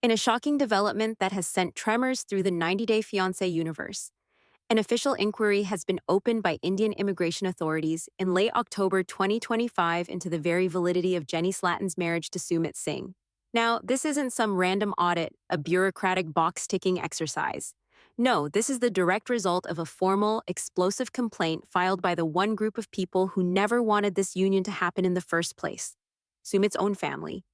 In a shocking development that has sent tremors through the 90-Day Fiance universe, an official inquiry has been opened by Indian immigration authorities in late October 2025 into the very validity of Jenny Slatten's marriage to Sumit Singh. Now, this isn't some random audit, a bureaucratic box-ticking exercise. No, this is the direct result of a formal, explosive complaint filed by the one group of people who never wanted this union to happen in the first place: Sumit's own family.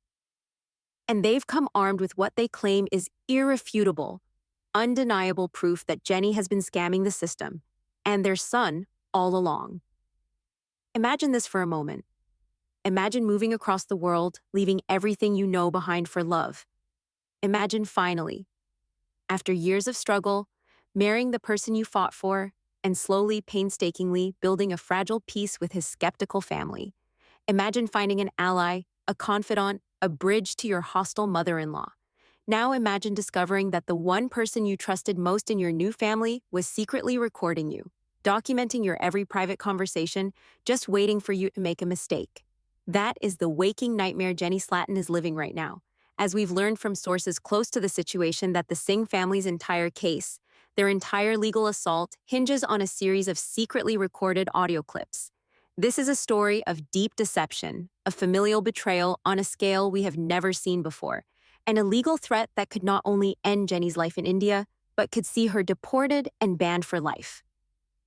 And they've come armed with what they claim is irrefutable, undeniable proof that Jenny has been scamming the system and their son all along. Imagine this for a moment. Imagine moving across the world, leaving everything you know behind for love. Imagine finally, after years of struggle, marrying the person you fought for and slowly, painstakingly building a fragile peace with his skeptical family. Imagine finding an ally, a confidant, a bridge to your hostile mother-in-law. Now imagine discovering that the one person you trusted most in your new family was secretly recording you, documenting your every private conversation, just waiting for you to make a mistake. That is the waking nightmare Jenny Slatten is living right now, as we've learned from sources close to the situation that the Singh family's entire case, their entire legal assault, hinges on a series of secretly recorded audio clips. This is a story of deep deception, of familial betrayal on a scale we have never seen before, and a legal threat that could not only end Jenny's life in India, but could see her deported and banned for life.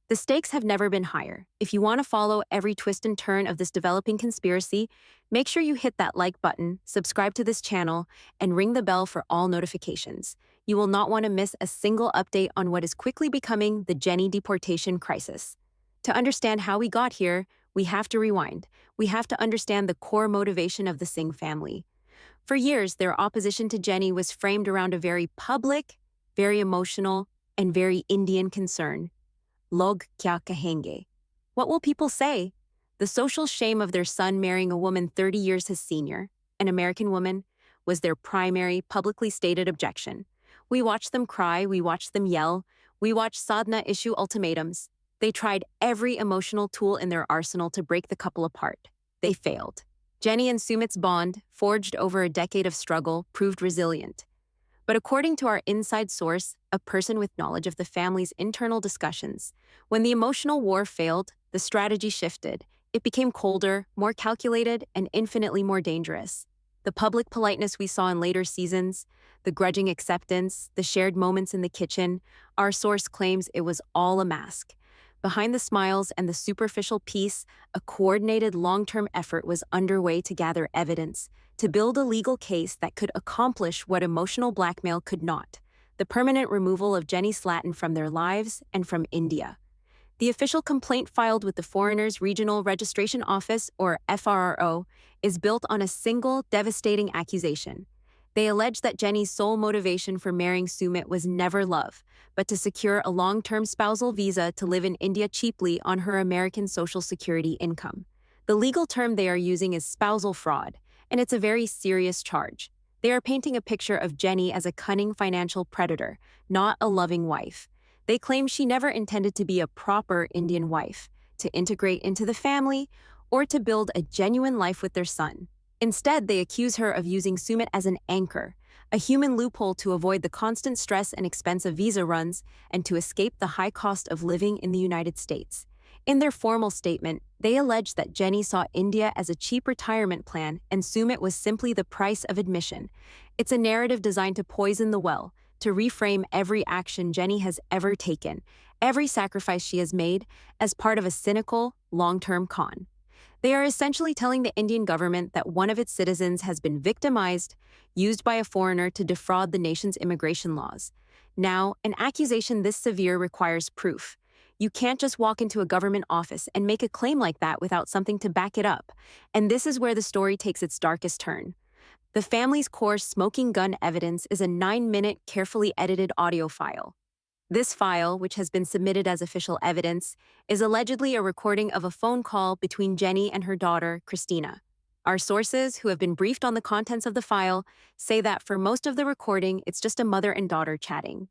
The stakes have never been higher. If you want to follow every twist and turn of this developing conspiracy, make sure you hit that like button, subscribe to this channel, and ring the bell for all notifications. You will not want to miss a single update on what is quickly becoming the Jenny deportation crisis. To understand how we got here, we have to rewind. We have to understand the core motivation of the Singh family. For years, their opposition to Jenny was framed around a very public, very emotional, and very Indian concern. Log kya kahenge? What will people say? The social shame of their son marrying a woman 30 years his senior, an American woman, was their primary, publicly stated objection. We watched them cry, we watched them yell, we watched Sadhna issue ultimatums. They tried every emotional tool in their arsenal to break the couple apart. They failed. Jenny and Sumit's bond, forged over a decade of struggle, proved resilient. But according to our inside source, a person with knowledge of the family's internal discussions, when the emotional war failed, the strategy shifted. It became colder, more calculated, and infinitely more dangerous. The public politeness we saw in later seasons, the grudging acceptance, the shared moments in the kitchen, our source claims it was all a mask. Behind the smiles and the superficial peace, a coordinated long-term effort was underway to gather evidence, to build a legal case that could accomplish what emotional blackmail could not: the permanent removal of Jenny Slatten from their lives and from India. The official complaint filed with the Foreigners Regional Registration Office, or FRRO, is built on a single, devastating accusation. They allege that Jenny's sole motivation for marrying Sumit was never love, but to secure a long-term spousal visa to live in India cheaply on her American Social Security income. The legal term they are using is spousal fraud, and it's a very serious charge. They are painting a picture of Jenny as a cunning financial predator, not a loving wife. They claim she never intended to be a proper Indian wife, to integrate into the family, or to build a genuine life with their son. Instead, they accuse her of using Sumit as an anchor, a human loophole to avoid the constant stress and expense of visa runs and to escape the high cost of living in the United States. In their formal statement, they allege that Jenny saw India as a cheap retirement plan and Sumit was simply the price of admission. It's a narrative designed to poison the well, to reframe every action Jenny has ever taken, every sacrifice she has made, as part of a cynical, long-term con. They are essentially telling the Indian government that one of its citizens has been victimized, used by a foreigner to defraud the nation's immigration laws. Now, an accusation this severe requires proof. You can't just walk into a government office and make a claim like that without something to back it up. And this is where the story takes its darkest turn. The family's core smoking gun evidence is a 9-minute, carefully edited audio file. This file, which has been submitted as official evidence, is allegedly a recording of a phone call between Jenny and her daughter, Christina. Our sources, who have been briefed on the contents of the file, say that for most of the recording, it's just a mother and daughter chatting.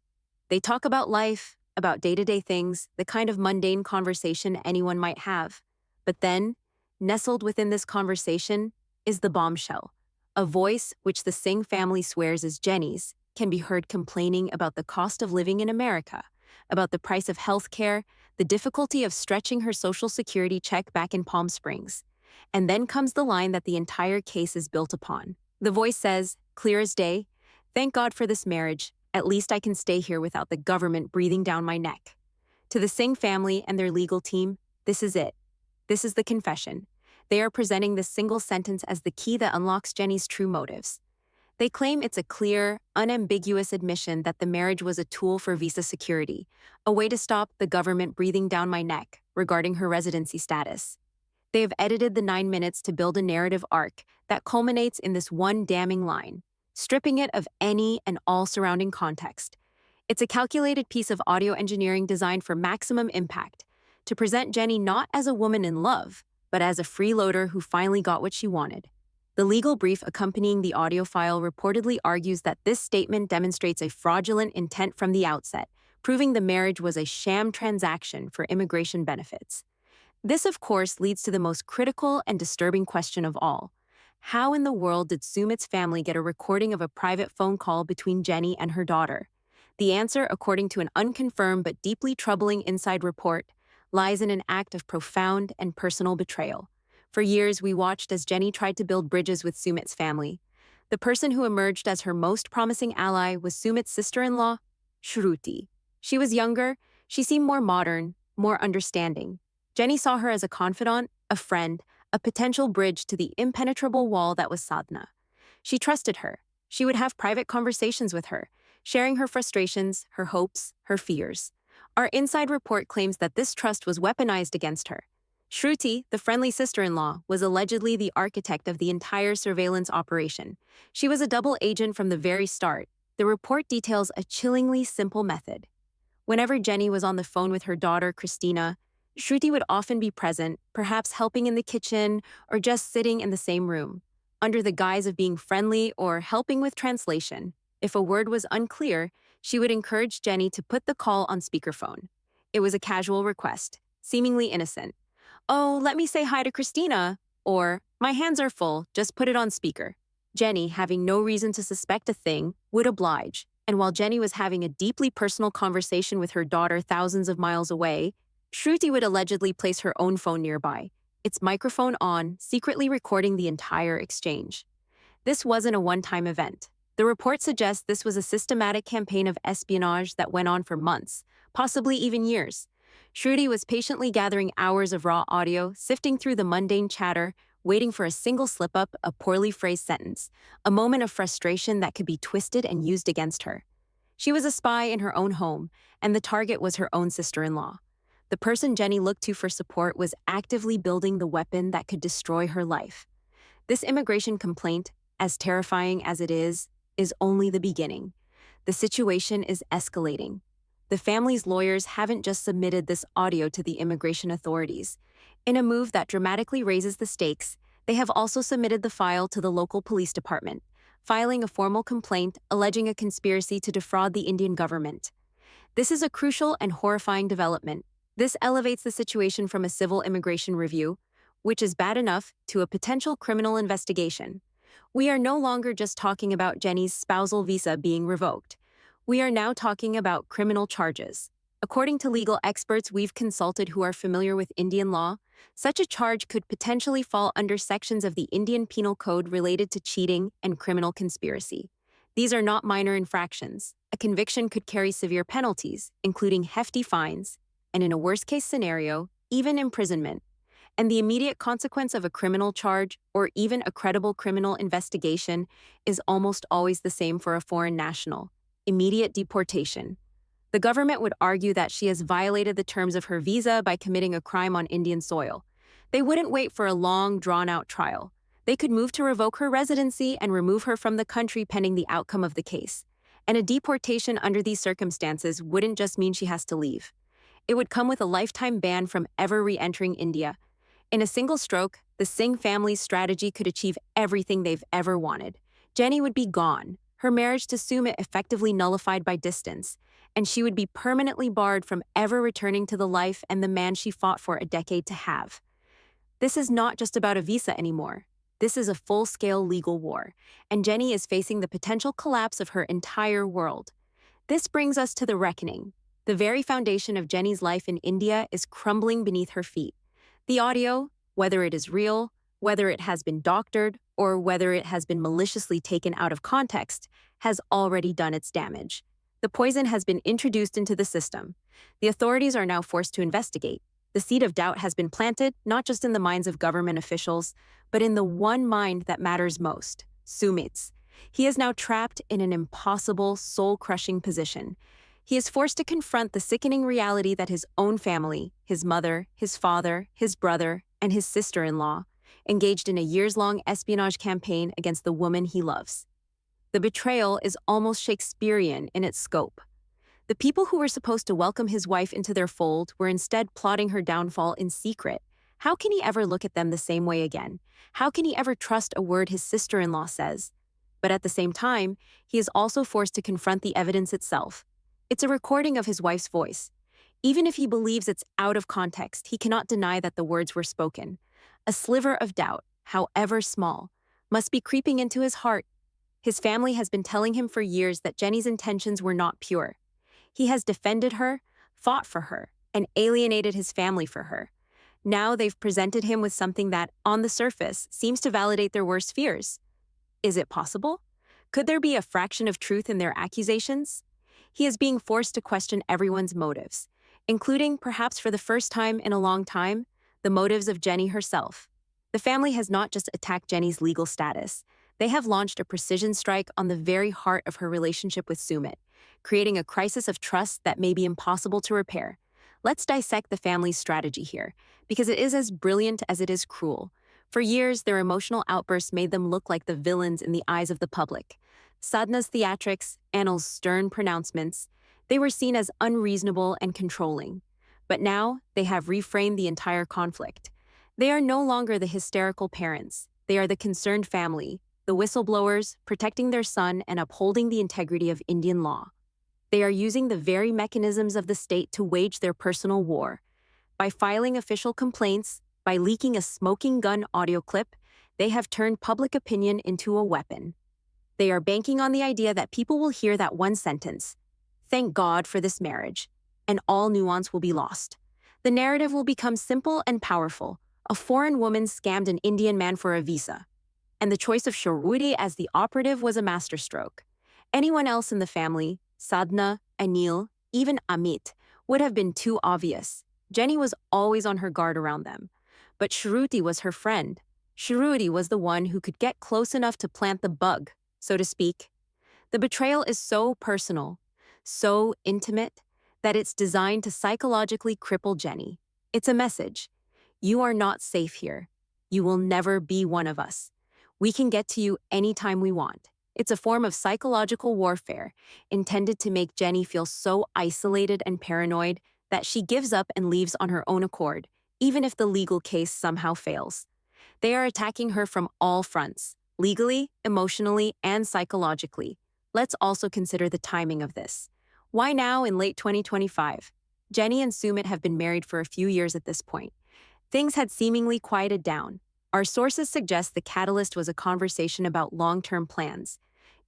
They talk about life, about day-to-day things, the kind of mundane conversation anyone might have. But then, nestled within this conversation, is the bombshell: A voice, which the Singh family swears is Jenny's, can be heard complaining about the cost of living in America, about the price of health care, the difficulty of stretching her Social Security check back in Palm Springs. And then comes the line that the entire case is built upon. The voice says, clear as day, "Thank God for this marriage. At least I can stay here without the government breathing down my neck." To the Singh family and their legal team, this is it. This is the confession. They are presenting this single sentence as the key that unlocks Jenny's true motives. They claim it's a clear, unambiguous admission that the marriage was a tool for visa security, a way to stop the government breathing down my neck regarding her residency status. They have edited the 9 minutes to build a narrative arc that culminates in this one damning line, stripping it of any and all surrounding context. It's a calculated piece of audio engineering designed for maximum impact, to present Jenny not as a woman in love, but as a freeloader who finally got what she wanted. The legal brief accompanying the audio file reportedly argues that this statement demonstrates a fraudulent intent from the outset, proving the marriage was a sham transaction for immigration benefits. This, of course, leads to the most critical and disturbing question of all. How in the world did Sumit's family get a recording of a private phone call between Jenny and her daughter? The answer, according to an unconfirmed but deeply troubling inside report, lies in an act of profound and personal betrayal. For years, we watched as Jenny tried to build bridges with Sumit's family. The person who emerged as her most promising ally was Sumit's sister-in-law, Shruti. She was younger, she seemed more modern, more understanding. Jenny saw her as a confidant, a friend, a potential bridge to the impenetrable wall that was Sadhna. She trusted her. She would have private conversations with her, sharing her frustrations, her hopes, her fears. Our inside report claims that this trust was weaponized against her. Shruti, the friendly sister-in-law, was allegedly the architect of the entire surveillance operation. She was a double agent from the very start. The report details a chillingly simple method. Whenever Jenny was on the phone with her daughter, Christina, Shruti would often be present, perhaps helping in the kitchen or just sitting in the same room, under the guise of being friendly or helping with translation. If a word was unclear, she would encourage Jenny to put the call on speakerphone. It was a casual request, seemingly innocent. "Oh, let me say hi to Christina," or "My hands are full, just put it on speaker." Jenny, having no reason to suspect a thing, would oblige, and while Jenny was having a deeply personal conversation with her daughter thousands of miles away, Shruti would allegedly place her own phone nearby, its microphone on, secretly recording the entire exchange. This wasn't a one-time event. The report suggests this was a systematic campaign of espionage that went on for months, possibly even years. Shruti was patiently gathering hours of raw audio, sifting through the mundane chatter, waiting for a single slip-up, a poorly phrased sentence, a moment of frustration that could be twisted and used against her. She was a spy in her own home, and the target was her own sister-in-law. The person Jenny looked to for support was actively building the weapon that could destroy her life. This immigration complaint, as terrifying as it is only the beginning. The situation is escalating. The family's lawyers haven't just submitted this audio to the immigration authorities. In a move that dramatically raises the stakes, they have also submitted the file to the local police department, filing a formal complaint alleging a conspiracy to defraud the Indian government. This is a crucial and horrifying development. This elevates the situation from a civil immigration review, which is bad enough, to a potential criminal investigation. We are no longer just talking about Jenny's spousal visa being revoked. We are now talking about criminal charges. According to legal experts we've consulted who are familiar with Indian law, such a charge could potentially fall under sections of the Indian Penal Code related to cheating and criminal conspiracy. These are not minor infractions. A conviction could carry severe penalties, including hefty fines, and in a worst-case scenario, even imprisonment. And the immediate consequence of a criminal charge, or even a credible criminal investigation, is almost always the same for a foreign national: immediate deportation. The government would argue that she has violated the terms of her visa by committing a crime on Indian soil. They wouldn't wait for a long, drawn-out trial. They could move to revoke her residency and remove her from the country pending the outcome of the case. And a deportation under these circumstances wouldn't just mean she has to leave. It would come with a lifetime ban from ever re-entering India. In a single stroke, the Singh family's strategy could achieve everything they've ever wanted. Jenny would be gone, her marriage to Sumit effectively nullified by distance, and she would be permanently barred from ever returning to the life and the man she fought for a decade to have. This is not just about a visa anymore. This is a full-scale legal war, and Jenny is facing the potential collapse of her entire world. This brings us to the reckoning. The very foundation of Jenny's life in India is crumbling beneath her feet. The audio, whether it is real, whether it has been doctored, or whether it has been maliciously taken out of context, has already done its damage. The poison has been introduced into the system. The authorities are now forced to investigate. The seed of doubt has been planted, not just in the minds of government officials, but in the one mind that matters most, Sumit's. He is now trapped in an impossible, soul-crushing position. He is forced to confront the sickening reality that his own family, his mother, his father, his brother, and his sister-in-law, engaged in a years-long espionage campaign against the woman he loves. The betrayal is almost Shakespearean in its scope. The people who were supposed to welcome his wife into their fold were instead plotting her downfall in secret. How can he ever look at them the same way again? How can he ever trust a word his sister-in-law says? But at the same time, he is also forced to confront the evidence itself. It's a recording of his wife's voice. Even if he believes it's out of context, he cannot deny that the words were spoken. A sliver of doubt, however small, must be creeping into his heart. His family has been telling him for years that Jenny's intentions were not pure. He has defended her, fought for her, and alienated his family for her. Now they've presented him with something that, on the surface, seems to validate their worst fears. Is it possible? Could there be a fraction of truth in their accusations? He is being forced to question everyone's motives, including, perhaps for the first time in a long time, the motives of Jenny herself. The family has not just attacked Jenny's legal status. They have launched a precision strike on the very heart of her relationship with Sumit, creating a crisis of trust that may be impossible to repair. Let's dissect the family's strategy here, because it is as brilliant as it is cruel. For years, their emotional outbursts made them look like the villains in the eyes of the public. Sadhna's theatrics, Anil's stern pronouncements, they were seen as unreasonable and controlling. But now, they have reframed the entire conflict. They are no longer the hysterical parents. They are the concerned family, the whistleblowers, protecting their son and upholding the integrity of Indian law. They are using the very mechanisms of the state to wage their personal war. By filing official complaints, by leaking a smoking gun audio clip, they have turned public opinion into a weapon. They are banking on the idea that people will hear that one sentence, "Thank God for this marriage," and all nuance will be lost. The narrative will become simple and powerful. A foreign woman scammed an Indian man for a visa. And the choice of Shruti as the operative was a masterstroke. Anyone else in the family, Sadhna, Anil, even Amit, would have been too obvious. Jenny was always on her guard around them. But Shruti was her friend. Shruti was the one who could get close enough to plant the bug, so to speak. The betrayal is so personal, so intimate, that it's designed to psychologically cripple Jenny. It's a message. You are not safe here. You will never be one of us. We can get to you anytime we want. It's a form of psychological warfare intended to make Jenny feel so isolated and paranoid that she gives up and leaves on her own accord, even if the legal case somehow fails. They are attacking her from all fronts, legally, emotionally, and psychologically. Let's also consider the timing of this. Why now in late 2025? Jenny and Sumit have been married for a few years at this point. Things had seemingly quieted down. Our sources suggest the catalyst was a conversation about long-term plans.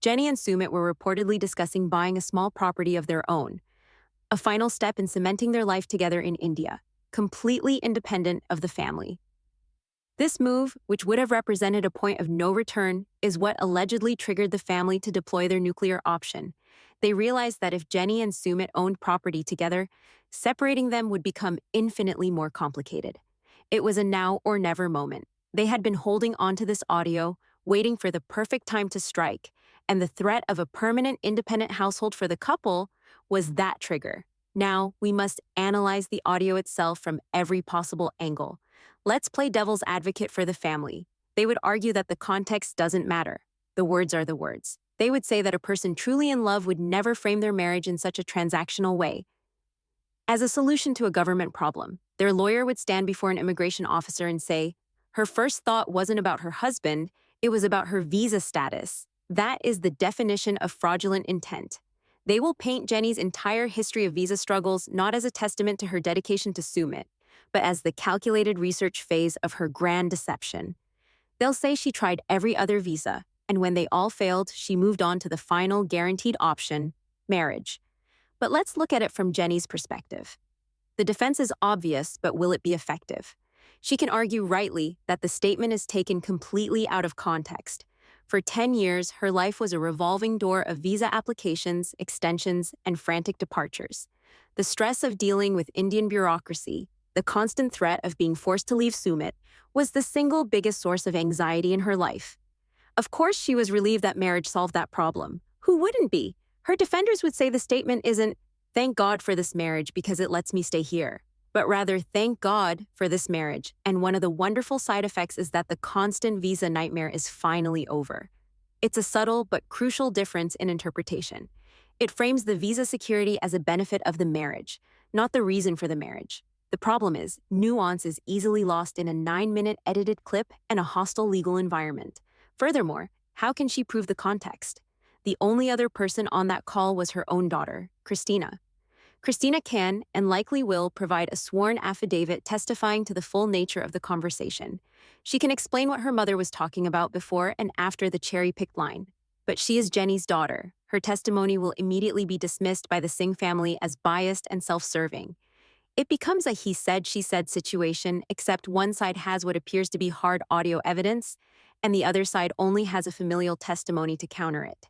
Jenny and Sumit were reportedly discussing buying a small property of their own, a final step in cementing their life together in India, completely independent of the family. This move, which would have represented a point of no return, is what allegedly triggered the family to deploy their nuclear option. They realized that if Jenny and Sumit owned property together, separating them would become infinitely more complicated. It was a now or never moment. They had been holding onto this audio, waiting for the perfect time to strike, and the threat of a permanent independent household for the couple was that trigger. Now, we must analyze the audio itself from every possible angle. Let's play devil's advocate for the family. They would argue that the context doesn't matter. The words are the words. They would say that a person truly in love would never frame their marriage in such a transactional way. As a solution to a government problem, their lawyer would stand before an immigration officer and say, her first thought wasn't about her husband, it was about her visa status. That is the definition of fraudulent intent. They will paint Jenny's entire history of visa struggles not as a testament to her dedication to Sumit, but as the calculated research phase of her grand deception. They'll say she tried every other visa, and when they all failed, she moved on to the final guaranteed option, marriage. But let's look at it from Jenny's perspective. The defense is obvious, but will it be effective? She can argue rightly that the statement is taken completely out of context. For 10 years, her life was a revolving door of visa applications, extensions, and frantic departures. The stress of dealing with Indian bureaucracy, the constant threat of being forced to leave Sumit, was the single biggest source of anxiety in her life. Of course, she was relieved that marriage solved that problem. Who wouldn't be? Her defenders would say the statement isn't, "Thank God for this marriage because it lets me stay here," but rather, "Thank God for this marriage." And one of the wonderful side effects is that the constant visa nightmare is finally over. It's a subtle but crucial difference in interpretation. It frames the visa security as a benefit of the marriage, not the reason for the marriage. The problem is, nuance is easily lost in a 9-minute edited clip and a hostile legal environment. Furthermore, how can she prove the context? The only other person on that call was her own daughter, Christina. Christina can, and likely will, provide a sworn affidavit testifying to the full nature of the conversation. She can explain what her mother was talking about before and after the cherry-picked line. But she is Jenny's daughter. Her testimony will immediately be dismissed by the Singh family as biased and self-serving. It becomes a he said, she said situation, except one side has what appears to be hard audio evidence, and the other side only has a familial testimony to counter it.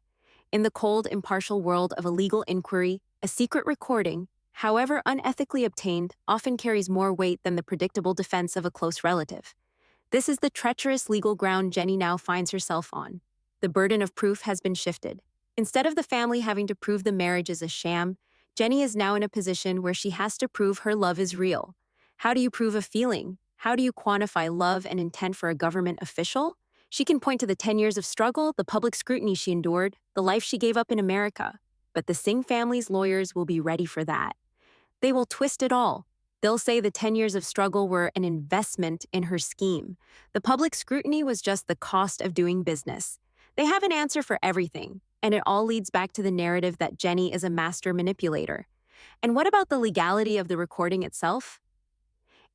In the cold, impartial world of a legal inquiry, a secret recording, however unethically obtained, often carries more weight than the predictable defense of a close relative. This is the treacherous legal ground Jenny now finds herself on. The burden of proof has been shifted. Instead of the family having to prove the marriage is a sham, Jenny is now in a position where she has to prove her love is real. How do you prove a feeling? How do you quantify love and intent for a government official? She can point to the 10 years of struggle, the public scrutiny she endured, the life she gave up in America. But the Singh family's lawyers will be ready for that. They will twist it all. They'll say the 10 years of struggle were an investment in her scheme. The public scrutiny was just the cost of doing business. They have an answer for everything, and it all leads back to the narrative that Jenny is a master manipulator. And what about the legality of the recording itself?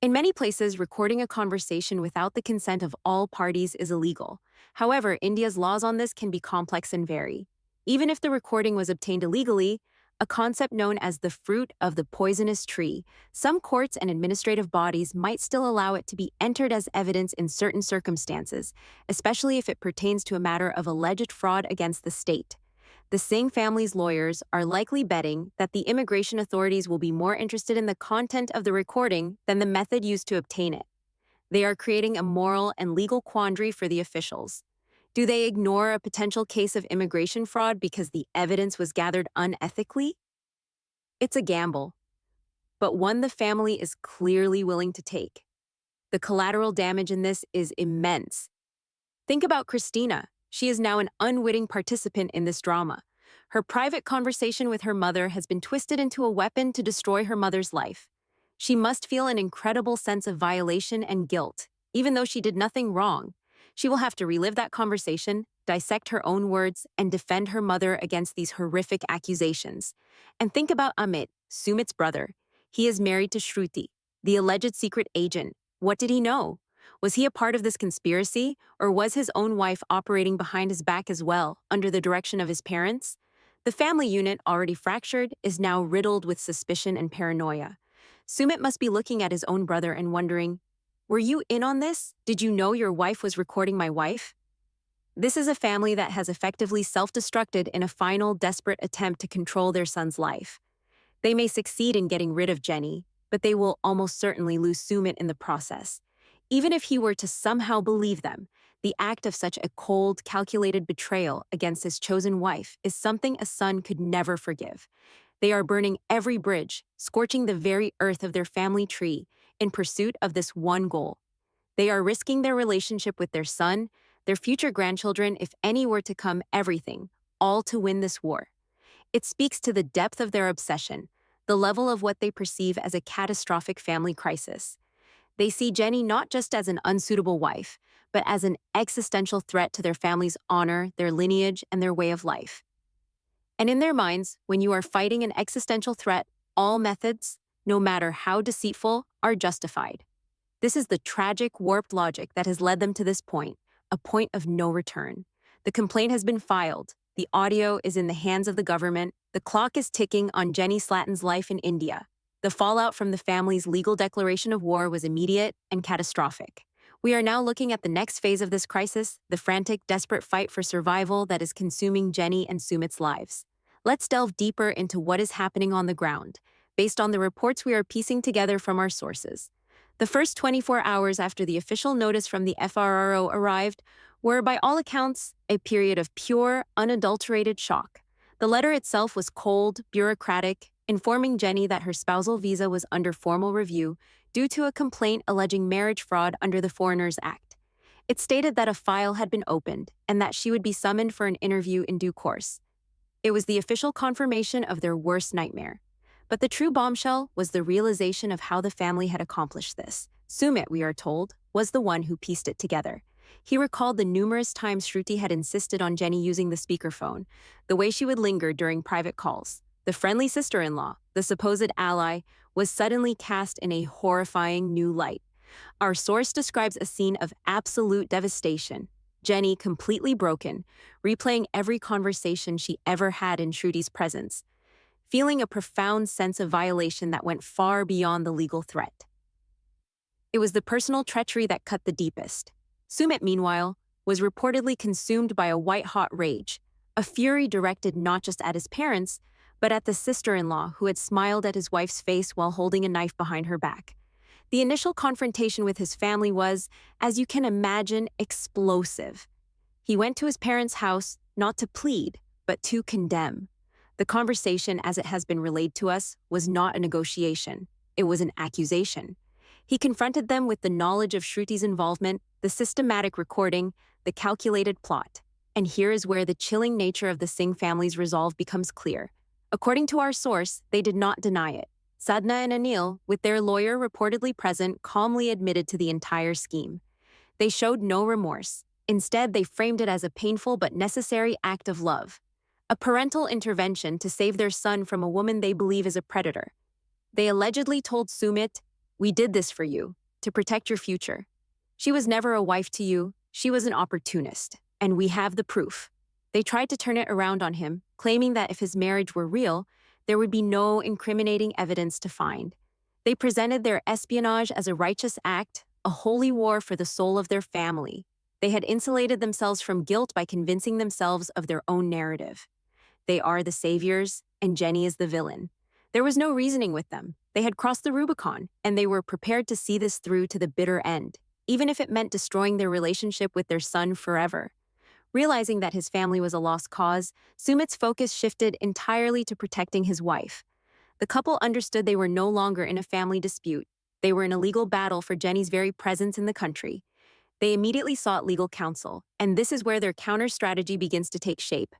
In many places, recording a conversation without the consent of all parties is illegal. However, India's laws on this can be complex and vary. Even if the recording was obtained illegally, a concept known as the fruit of the poisonous tree, some courts and administrative bodies might still allow it to be entered as evidence in certain circumstances, especially if it pertains to a matter of alleged fraud against the state. The Singh family's lawyers are likely betting that the immigration authorities will be more interested in the content of the recording than the method used to obtain it. They are creating a moral and legal quandary for the officials. Do they ignore a potential case of immigration fraud because the evidence was gathered unethically? It's a gamble, but one the family is clearly willing to take. The collateral damage in this is immense. Think about Christina. She is now an unwitting participant in this drama. Her private conversation with her mother has been twisted into a weapon to destroy her mother's life. She must feel an incredible sense of violation and guilt, even though she did nothing wrong. She will have to relive that conversation, dissect her own words, and defend her mother against these horrific accusations. And think about Amit, Sumit's brother. He is married to Shruti, the alleged secret agent. What did he know? Was he a part of this conspiracy, or was his own wife operating behind his back as well, under the direction of his parents? The family unit, already fractured, is now riddled with suspicion and paranoia. Sumit must be looking at his own brother and wondering, were you in on this? Did you know your wife was recording my wife? This is a family that has effectively self-destructed in a final, desperate attempt to control their son's life. They may succeed in getting rid of Jenny, but they will almost certainly lose Sumit in the process. Even if he were to somehow believe them, the act of such a cold, calculated betrayal against his chosen wife is something a son could never forgive. They are burning every bridge, scorching the very earth of their family tree, in pursuit of this one goal. They are risking their relationship with their son, their future grandchildren, if any were to come, everything, all to win this war. It speaks to the depth of their obsession, the level of what they perceive as a catastrophic family crisis. They see Jenny not just as an unsuitable wife, but as an existential threat to their family's honor, their lineage, and their way of life. And in their minds, when you are fighting an existential threat, all methods, no matter how deceitful, are justified. This is the tragic, warped logic that has led them to this point, a point of no return. The complaint has been filed. The audio is in the hands of the government. The clock is ticking on Jenny Slatten's life in India. The fallout from the family's legal declaration of war was immediate and catastrophic. We are now looking at the next phase of this crisis, the frantic, desperate fight for survival that is consuming Jenny and Sumit's lives. Let's delve deeper into what is happening on the ground, based on the reports we are piecing together from our sources. The first 24 hours after the official notice from the FRRO arrived were, by all accounts, a period of pure, unadulterated shock. The letter itself was cold, bureaucratic, informing Jenny that her spousal visa was under formal review due to a complaint alleging marriage fraud under the Foreigners Act. It stated that a file had been opened and that she would be summoned for an interview in due course. It was the official confirmation of their worst nightmare. But the true bombshell was the realization of how the family had accomplished this. Sumit, we are told, was the one who pieced it together. He recalled the numerous times Shruti had insisted on Jenny using the speakerphone, the way she would linger during private calls. The friendly sister-in-law, the supposed ally, was suddenly cast in a horrifying new light. Our source describes a scene of absolute devastation. Jenny, completely broken, replaying every conversation she ever had in Shruti's presence, feeling a profound sense of violation that went far beyond the legal threat. It was the personal treachery that cut the deepest. Sumit, meanwhile, was reportedly consumed by a white-hot rage, a fury directed not just at his parents, but at the sister-in-law who had smiled at his wife's face while holding a knife behind her back. The initial confrontation with his family was, as you can imagine, explosive. He went to his parents' house not to plead, but to condemn. The conversation, as it has been relayed to us, was not a negotiation. It was an accusation. He confronted them with the knowledge of Shruti's involvement, the systematic recording, the calculated plot. And here is where the chilling nature of the Singh family's resolve becomes clear. According to our source, they did not deny it. Sadhna and Anil, with their lawyer reportedly present, calmly admitted to the entire scheme. They showed no remorse. Instead, they framed it as a painful but necessary act of love, a parental intervention to save their son from a woman they believe is a predator. They allegedly told Sumit, "We did this for you, to protect your future. She was never a wife to you, she was an opportunist, and we have the proof." They tried to turn it around on him, claiming that if his marriage were real, there would be no incriminating evidence to find. They presented their espionage as a righteous act, a holy war for the soul of their family. They had insulated themselves from guilt by convincing themselves of their own narrative. They are the saviors, and Jenny is the villain. There was no reasoning with them. They had crossed the Rubicon, and they were prepared to see this through to the bitter end, even if it meant destroying their relationship with their son forever. Realizing that his family was a lost cause, Sumit's focus shifted entirely to protecting his wife. The couple understood they were no longer in a family dispute. They were in a legal battle for Jenny's very presence in the country. They immediately sought legal counsel, and this is where their counter-strategy begins to take shape.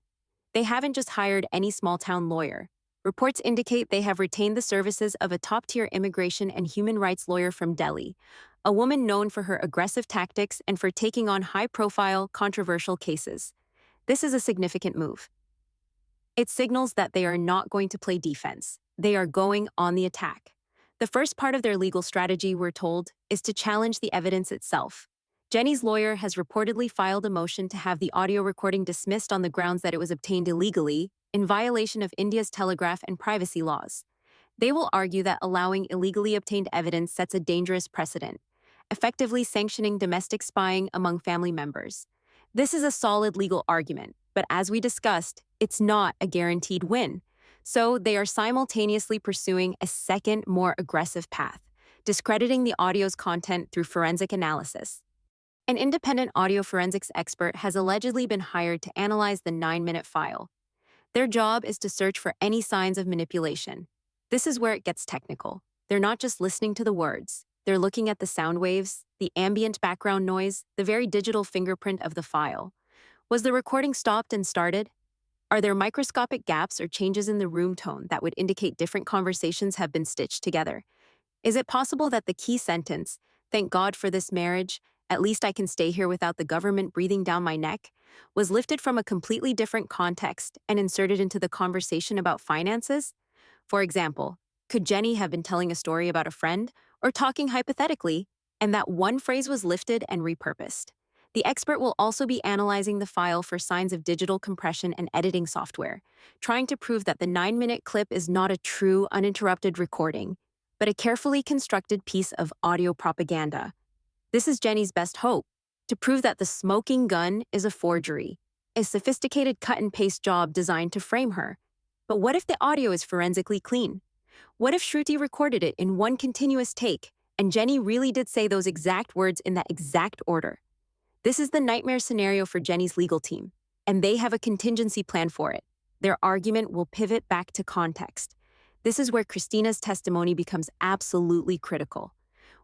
They haven't just hired any small-town lawyer. Reports indicate they have retained the services of a top-tier immigration and human rights lawyer from Delhi, a woman known for her aggressive tactics and for taking on high-profile, controversial cases. This is a significant move. It signals that they are not going to play defense. They are going on the attack. The first part of their legal strategy, we're told, is to challenge the evidence itself. Jenny's lawyer has reportedly filed a motion to have the audio recording dismissed on the grounds that it was obtained illegally, in violation of India's telegraph and privacy laws. They will argue that allowing illegally obtained evidence sets a dangerous precedent, effectively sanctioning domestic spying among family members. This is a solid legal argument, but as we discussed, it's not a guaranteed win. So they are simultaneously pursuing a second, more aggressive path, discrediting the audio's content through forensic analysis. An independent audio forensics expert has allegedly been hired to analyze the 9-minute file. Their job is to search for any signs of manipulation. This is where it gets technical. They're not just listening to the words. They're looking at the sound waves, the ambient background noise, the very digital fingerprint of the file. Was the recording stopped and started? Are there microscopic gaps or changes in the room tone that would indicate different conversations have been stitched together? Is it possible that the key sentence, "Thank God for this marriage, at least I can stay here without the government breathing down my neck," was lifted from a completely different context and inserted into the conversation about finances? For example, could Jenny have been telling a story about a friend or talking hypothetically, and that one phrase was lifted and repurposed? The expert will also be analyzing the file for signs of digital compression and editing software, trying to prove that the 9-minute clip is not a true, uninterrupted recording, but a carefully constructed piece of audio propaganda. This is Jenny's best hope, to prove that the smoking gun is a forgery, a sophisticated cut-and-paste job designed to frame her. But what if the audio is forensically clean? What if Shruti recorded it in one continuous take, and Jenny really did say those exact words in that exact order? This is the nightmare scenario for Jenny's legal team, and they have a contingency plan for it. Their argument will pivot back to context. This is where Christina's testimony becomes absolutely critical.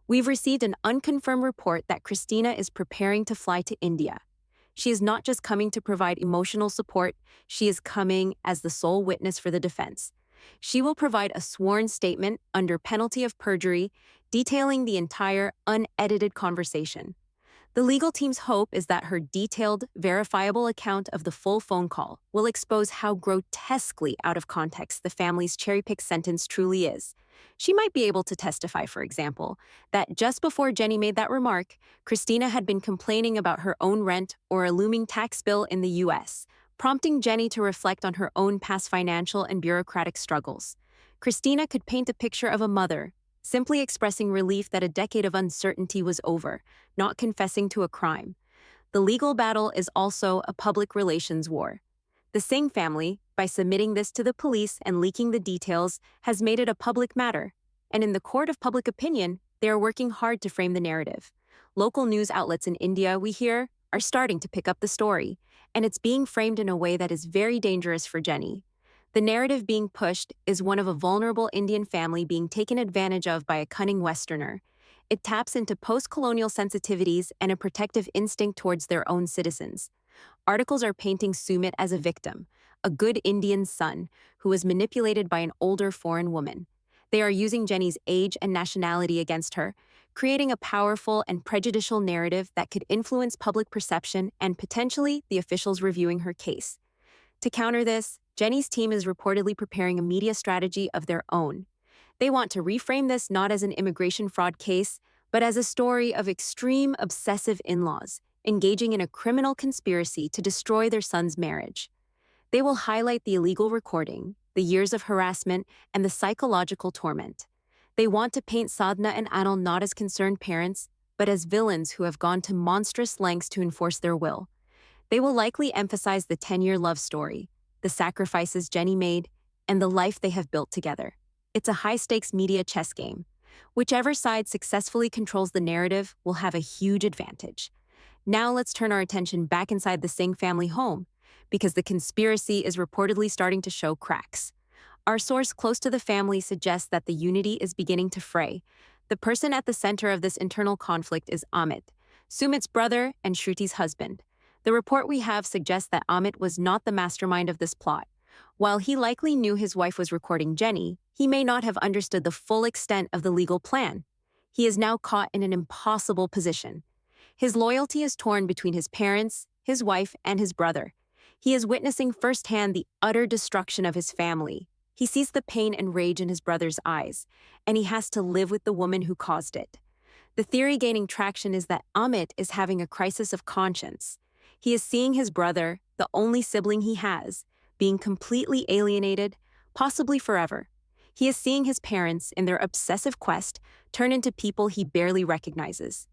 We've received an unconfirmed report that Christina is preparing to fly to India. She is not just coming to provide emotional support, she is coming as the sole witness for the defense. She will provide a sworn statement under penalty of perjury, detailing the entire unedited conversation. The legal team's hope is that her detailed, verifiable account of the full phone call will expose how grotesquely out of context the family's cherry-picked sentence truly is. She might be able to testify, for example, that just before Jenny made that remark, Christina had been complaining about her own rent or a looming tax bill in the U.S., prompting Jenny to reflect on her own past financial and bureaucratic struggles. Christina could paint a picture of a mother, simply expressing relief that a decade of uncertainty was over, not confessing to a crime. The legal battle is also a public relations war. The Singh family, by submitting this to the police and leaking the details, has made it a public matter. And in the court of public opinion, they are working hard to frame the narrative. Local news outlets in India, we hear, are starting to pick up the story, and it's being framed in a way that is very dangerous for Jenny. The narrative being pushed is one of a vulnerable Indian family being taken advantage of by a cunning Westerner. It taps into post-colonial sensitivities and a protective instinct towards their own citizens. Articles are painting Sumit as a victim, a good Indian son who was manipulated by an older foreign woman. They are using Jenny's age and nationality against her, creating a powerful and prejudicial narrative that could influence public perception and potentially the officials reviewing her case. To counter this, Jenny's team is reportedly preparing a media strategy of their own. They want to reframe this not as an immigration fraud case, but as a story of extreme obsessive in-laws engaging in a criminal conspiracy to destroy their son's marriage. They will highlight the illegal recording, the years of harassment, and the psychological torment. They want to paint Sadhna and Anil not as concerned parents, but as villains who have gone to monstrous lengths to enforce their will. They will likely emphasize the 10-year love story, the sacrifices Jenny made, and the life they have built together. It's a high-stakes media chess game. Whichever side successfully controls the narrative will have a huge advantage. Now let's turn our attention back inside the Singh family home, because the conspiracy is reportedly starting to show cracks. Our source close to the family suggests that the unity is beginning to fray. The person at the center of this internal conflict is Amit, Sumit's brother and Shruti's husband. The report we have suggests that Amit was not the mastermind of this plot. While he likely knew his wife was recording Jenny, he may not have understood the full extent of the legal plan. He is now caught in an impossible position. His loyalty is torn between his parents, his wife, and his brother. He is witnessing firsthand the utter destruction of his family. He sees the pain and rage in his brother's eyes, and he has to live with the woman who caused it. The theory gaining traction is that Amit is having a crisis of conscience. He is seeing his brother, the only sibling he has, being completely alienated, possibly forever. He is seeing his parents, in their obsessive quest, turn into people he barely recognizes.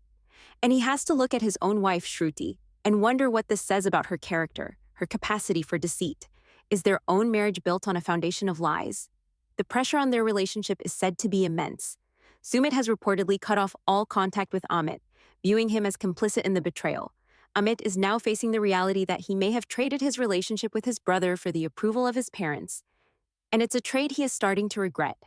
And he has to look at his own wife, Shruti, and wonder what this says about her character, her capacity for deceit. Is their own marriage built on a foundation of lies? The pressure on their relationship is said to be immense. Sumit has reportedly cut off all contact with Amit, viewing him as complicit in the betrayal. Amit is now facing the reality that he may have traded his relationship with his brother for the approval of his parents, and it's a trade he is starting to regret.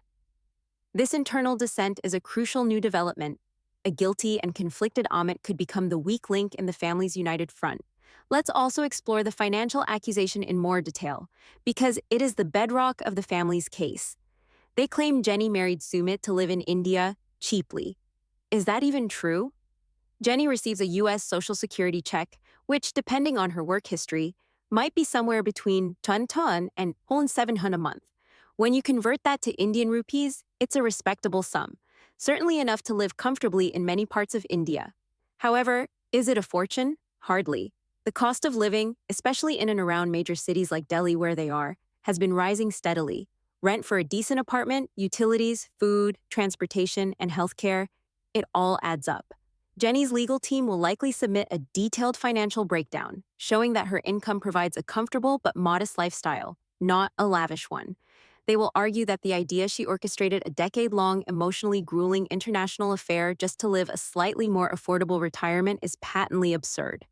This internal dissent is a crucial new development. A guilty and conflicted Amit could become the weak link in the family's united front. Let's also explore the financial accusation in more detail, because it is the bedrock of the family's case. They claim Jenny married Sumit to live in India cheaply. Is that even true? Jenny receives a U.S. Social Security check, which, depending on her work history, might be somewhere between ton and 700 a month. When you convert that to Indian rupees, it's a respectable sum, certainly enough to live comfortably in many parts of India. However, is it a fortune? Hardly. The cost of living, especially in and around major cities like Delhi where they are, has been rising steadily. Rent for a decent apartment, utilities, food, transportation, and healthcare, it all adds up. Jenny's legal team will likely submit a detailed financial breakdown, showing that her income provides a comfortable but modest lifestyle, not a lavish one. They will argue that the idea she orchestrated a decade-long, emotionally grueling international affair just to live a slightly more affordable retirement is patently absurd.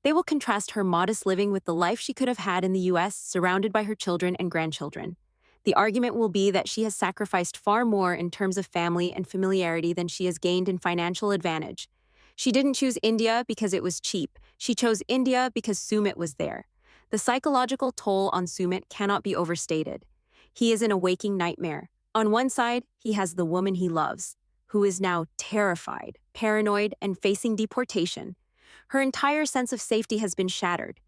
They will contrast her modest living with the life she could have had in the US, surrounded by her children and grandchildren. The argument will be that she has sacrificed far more in terms of family and familiarity than she has gained in financial advantage. She didn't choose India because it was cheap. She chose India because Sumit was there. The psychological toll on Sumit cannot be overstated. He is in a waking nightmare. On one side, he has the woman he loves, who is now terrified, paranoid, and facing deportation. Her entire sense of safety has been shattered.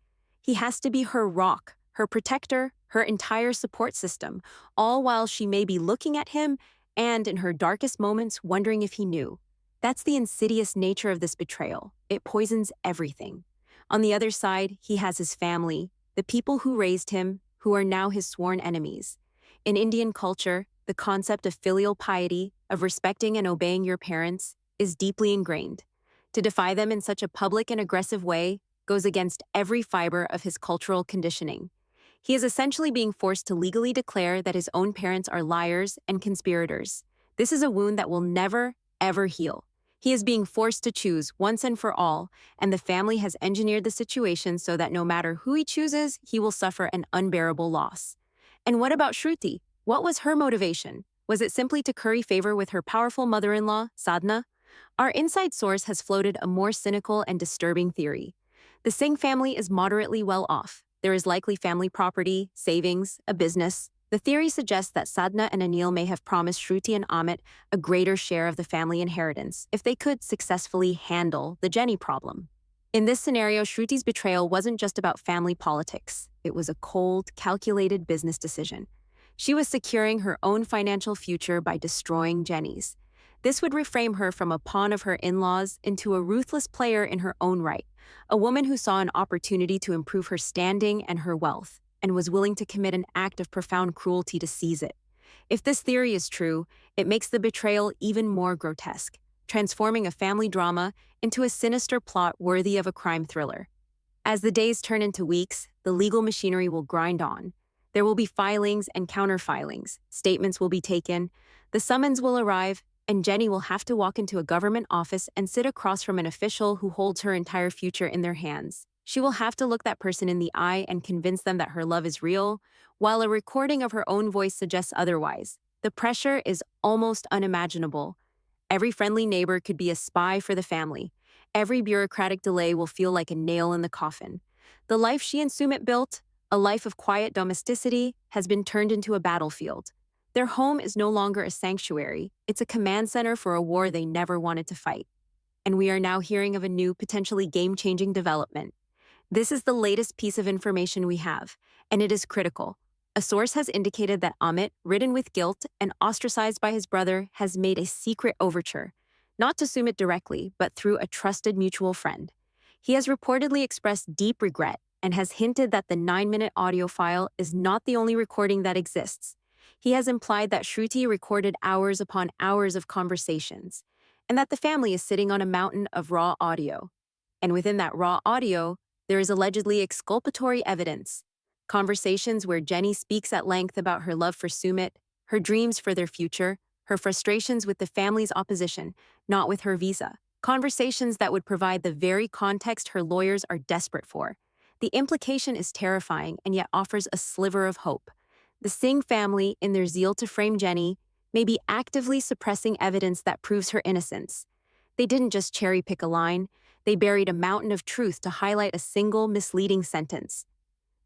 He has to be her rock, her protector, her entire support system, all while she may be looking at him and, in her darkest moments, wondering if he knew. That's the insidious nature of this betrayal. It poisons everything. On the other side, he has his family, the people who raised him, who are now his sworn enemies. In Indian culture, the concept of filial piety, of respecting and obeying your parents, is deeply ingrained. To defy them in such a public and aggressive way goes against every fiber of his cultural conditioning. He is essentially being forced to legally declare that his own parents are liars and conspirators. This is a wound that will never, ever heal. He is being forced to choose once and for all, and the family has engineered the situation so that no matter who he chooses, he will suffer an unbearable loss. And what about Shruti? What was her motivation? Was it simply to curry favor with her powerful mother-in-law, Sadhna? Our inside source has floated a more cynical and disturbing theory. The Singh family is moderately well off. There is likely family property, savings, a business. The theory suggests that Sadhna and Anil may have promised Shruti and Amit a greater share of the family inheritance if they could successfully handle the Jenny problem. In this scenario, Shruti's betrayal wasn't just about family politics. It was a cold, calculated business decision. She was securing her own financial future by destroying Jenny's. This would reframe her from a pawn of her in-laws into a ruthless player in her own right, a woman who saw an opportunity to improve her standing and her wealth, and was willing to commit an act of profound cruelty to seize it. If this theory is true, it makes the betrayal even more grotesque, transforming a family drama into a sinister plot worthy of a crime thriller. As the days turn into weeks, the legal machinery will grind on. There will be filings and counterfilings, statements will be taken, the summons will arrive, and Jenny will have to walk into a government office and sit across from an official who holds her entire future in their hands. She will have to look that person in the eye and convince them that her love is real, while a recording of her own voice suggests otherwise. The pressure is almost unimaginable. Every friendly neighbor could be a spy for the family. Every bureaucratic delay will feel like a nail in the coffin. The life she and Sumit built, a life of quiet domesticity, has been turned into a battlefield. Their home is no longer a sanctuary. It's a command center for a war they never wanted to fight. And we are now hearing of a new, potentially game-changing development. This is the latest piece of information we have, and it is critical. A source has indicated that Amit, ridden with guilt and ostracized by his brother, has made a secret overture, not to Sumit directly, but through a trusted mutual friend. He has reportedly expressed deep regret and has hinted that the 9-minute audio file is not the only recording that exists. He has implied that Shruti recorded hours upon hours of conversations, and that the family is sitting on a mountain of raw audio. And within that raw audio, there is allegedly exculpatory evidence. Conversations where Jenny speaks at length about her love for Sumit, her dreams for their future, her frustrations with the family's opposition, not with her visa. Conversations that would provide the very context her lawyers are desperate for. The implication is terrifying and yet offers a sliver of hope. The Singh family, in their zeal to frame Jenny, may be actively suppressing evidence that proves her innocence. They didn't just cherry-pick a line, they buried a mountain of truth to highlight a single misleading sentence.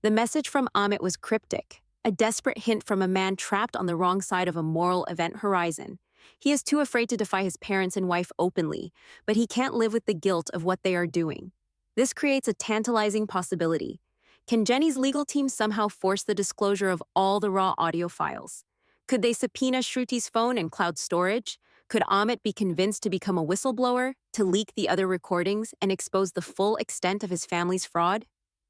The message from Amit was cryptic, a desperate hint from a man trapped on the wrong side of a moral event horizon. He is too afraid to defy his parents and wife openly, but he can't live with the guilt of what they are doing. This creates a tantalizing possibility. Can Jenny's legal team somehow force the disclosure of all the raw audio files? Could they subpoena Shruti's phone and cloud storage? Could Amit be convinced to become a whistleblower, to leak the other recordings, and expose the full extent of his family's fraud?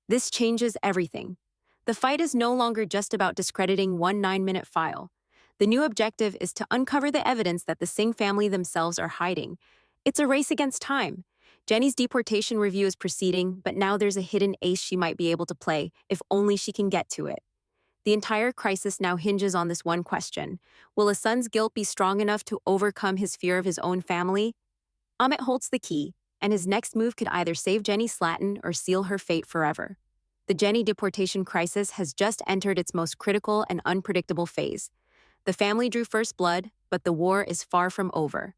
This changes everything. The fight is no longer just about discrediting one 9-minute file. The new objective is to uncover the evidence that the Singh family themselves are hiding. It's a race against time. Jenny's deportation review is proceeding, but now there's a hidden ace she might be able to play if only she can get to it. The entire crisis now hinges on this one question. Will a son's guilt be strong enough to overcome his fear of his own family? Amit holds the key, and his next move could either save Jenny Slatten or seal her fate forever. The Jenny deportation crisis has just entered its most critical and unpredictable phase. The family drew first blood, but the war is far from over.